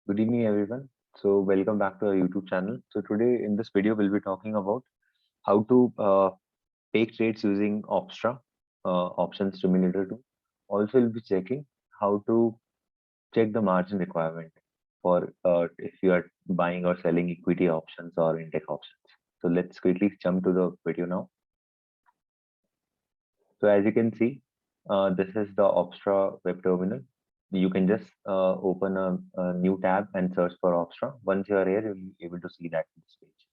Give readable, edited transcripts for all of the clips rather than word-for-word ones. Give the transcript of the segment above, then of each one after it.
Good evening, everyone. So, welcome back to our YouTube channel. So, today in this video, we'll be talking about how to take trades using Opstra option stimulator tool. Also, we'll be checking how to check the margin requirement for if you are buying or selling equity options or index options. So, let's quickly jump to the video now. So, as you can see, this is the Opstra web terminal. You can just open a new tab and search for Opstra. Once you are here, you'll be able to see that in this page.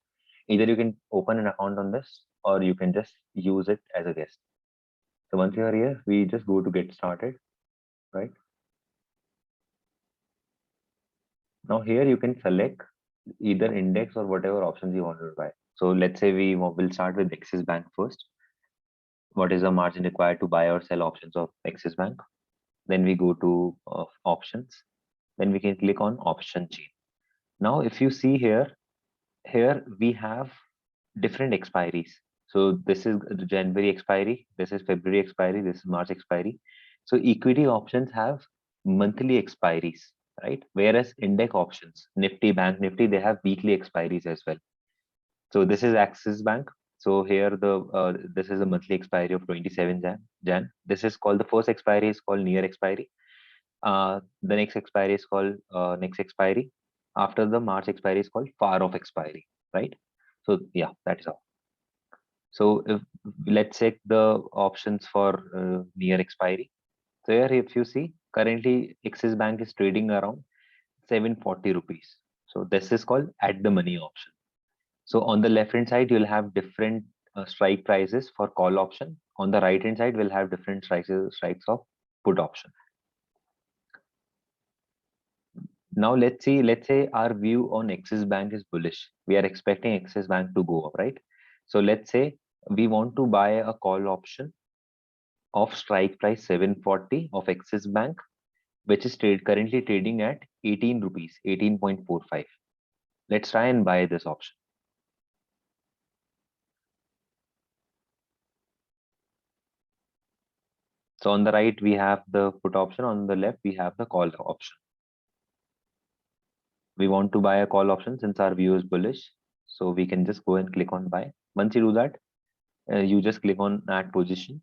Either you can open an account on this or you can just use it as a guest. So once you are here, we just go to get started, right? Now here you can select either index or whatever options you want to buy. So let's say will start with Axis Bank first. What is the margin required to buy or sell options of Axis Bank? Then we go to options. Then we can click on option chain. Now, if you see here we have different expiries. So this is the January expiry, this is February expiry, this is March expiry. So equity options have monthly expiries, right? Whereas index options, Nifty, Bank Nifty, they have weekly expiries as well. So this is Axis Bank. So here this is a monthly expiry of 27 Jan. This is called, the first expiry is called near expiry. The next expiry is called next expiry. After the March expiry is called far off expiry, right? So yeah, that is all. So if let's check the options for near expiry. So here, if you see, currently Axis Bank is trading around 740 rupees. So this is called at the money option. So on the left hand side, you'll have different strike prices for call option. On the right hand side, we'll have different strikes of put option. Now let's say our view on Axis Bank is bullish. We are expecting Axis Bank to go up, right? So let's say we want to buy a call option of strike price 740 of Axis Bank, which is currently trading at 18 rupees, 18.45. Let's try and buy this option. So on the right, we have the put option. On the left, we have the call option. We want to buy a call option since our view is bullish. So we can just go and click on buy. Once you do that, you just click on add position.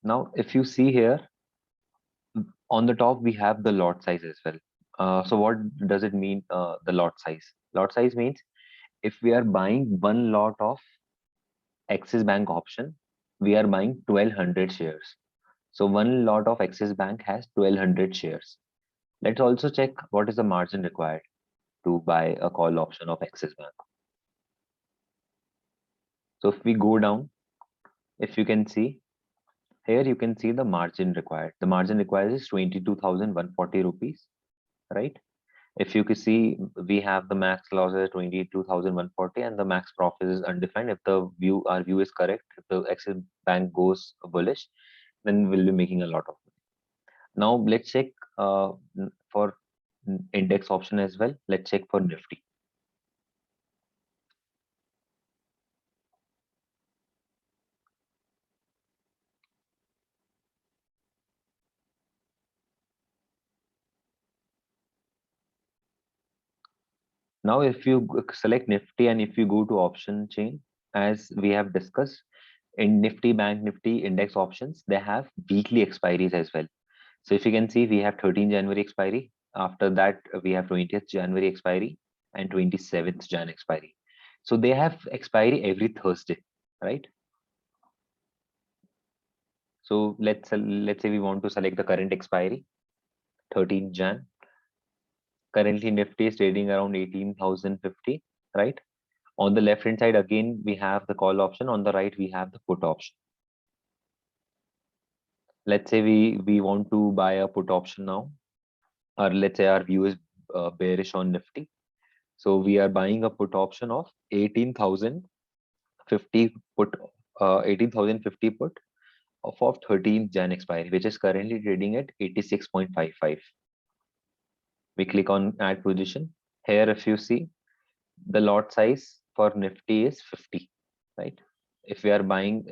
Now, if you see here, on the top, we have the lot size as well. So what does it mean, the lot size? Lot size means if we are buying one lot of Axis Bank option, we are buying 1200 shares. So one lot of Axis Bank has 1200 shares. Let's also check what is the margin required to buy a call option of Axis Bank. So if we go down, if you can see, here you can see the margin required. The margin required is 22,140 rupees, right? If you can see, we have the max loss as 22,140 and the max profit is undefined. If our view is correct, if the Axis Bank goes bullish, then we'll be making a lot of money. Now let's check for index option as well. Let's check for Nifty. Now, if you select Nifty and if you go to option chain, as we have discussed, in Nifty, Bank Nifty, index options, they have weekly expiries as well. So if you can see, we have 13 January expiry. After that, we have 20th January expiry and 27th Jan expiry. So they have expiry every Thursday, right? So let's say we want to select the current expiry, 13 Jan. Currently, Nifty is trading around 18,050, right? On the left hand side, again, we have the call option. On the right, we have the put option. Let's say we want to buy a put option now, or let's say our view is bearish on Nifty. So we are buying a put option of 18,050 put, 18,050 put of 13 Jan expiry, which is currently trading at 86.55. We click on add position. Here, if you see, the lot size for Nifty is 50, right? If we are buying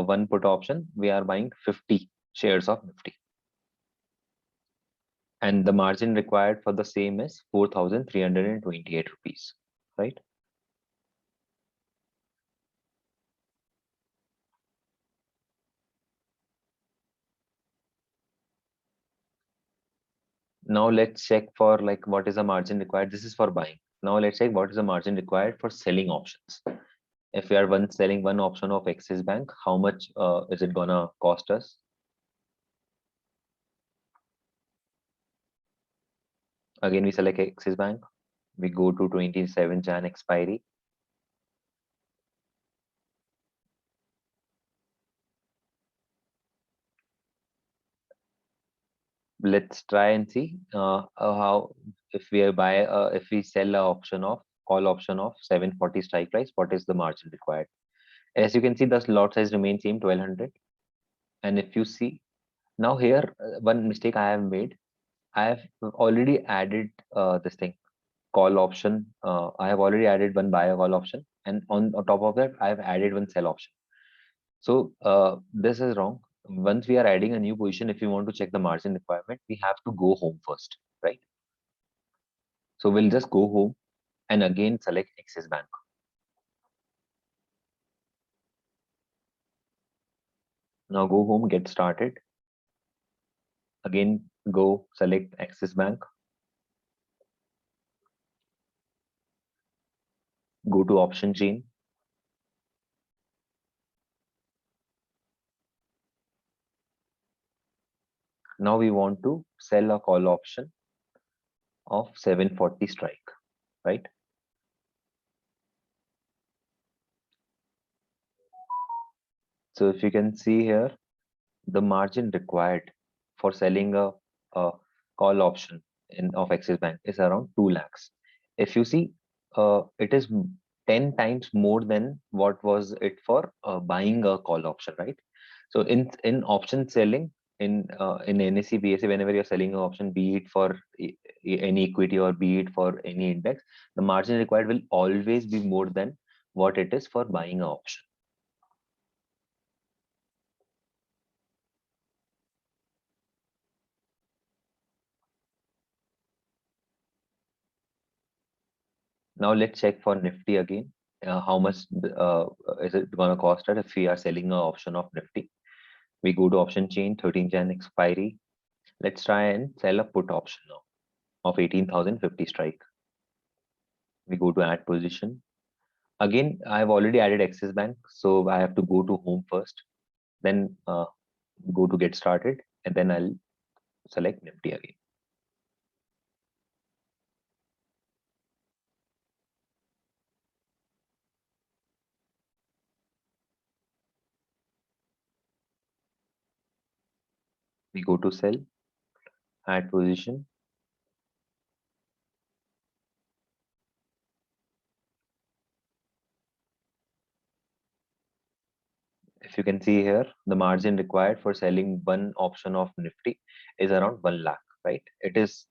one put option, we are buying 50 shares of Nifty. And the margin required for the same is 4,328 rupees, right? Now let's check for like what is the margin required. This is for buying. Now let's check what is the margin required for selling options. If we are selling one option of Axis Bank, how much is it gonna cost us? Again, we select Axis Bank. We go to 27 Jan expiry. Let's try and see how if we buy if we sell a option of call option of 740 strike price, what is the margin required? As you can see, the lot size remains same 1200. And if you see now here, one mistake I have made, I have already added this thing call option. I have already added one buy a call option, and on top of that, I have added one sell option. So this is wrong. Once we are adding a new position, if you want to check the margin requirement, we have to go home first, right? So we'll just go home and again select Axis Bank. Now go home, get started. Again, go select Axis Bank. Go to option chain. Now we want to sell a call option of 740 strike, right? So if you can see here, the margin required for selling a call option in of Axis Bank is around 2 lakhs. If you see, it is 10 times more than what was it for buying a call option, right? So in option selling in NSE BSE, whenever you're selling an option, be it for any equity or be it for any index, the margin required will always be more than what it is for buying an option. Now let's check for Nifty again. How much is it going to cost us if we are selling an option of Nifty? We go to option chain, 13 Jan expiry. Let's try and sell a put option now of 18,050 strike. We go to add position. Again, I've already added Axis Bank, so I have to go to home first, then go to get started, and then I'll select Nifty again. We go to sell, add position. If you can see here, the margin required for selling one option of Nifty is around 1 lakh, right? It is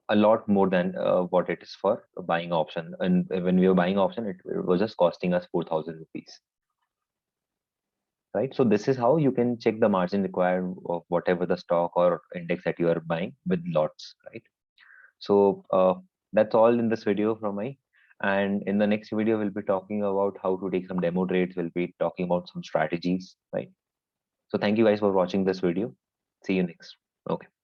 a lot more than what it is for buying option. And when we were buying option, it was just costing us 4,000 rupees, right? So this is how you can check the margin required of whatever the stock or index that you are buying with lots, right? So that's all in this video from me. And in the next video, we'll be talking about how to take some demo trades. We'll be talking about some strategies, right? So thank you guys for watching this video. See you next. Okay.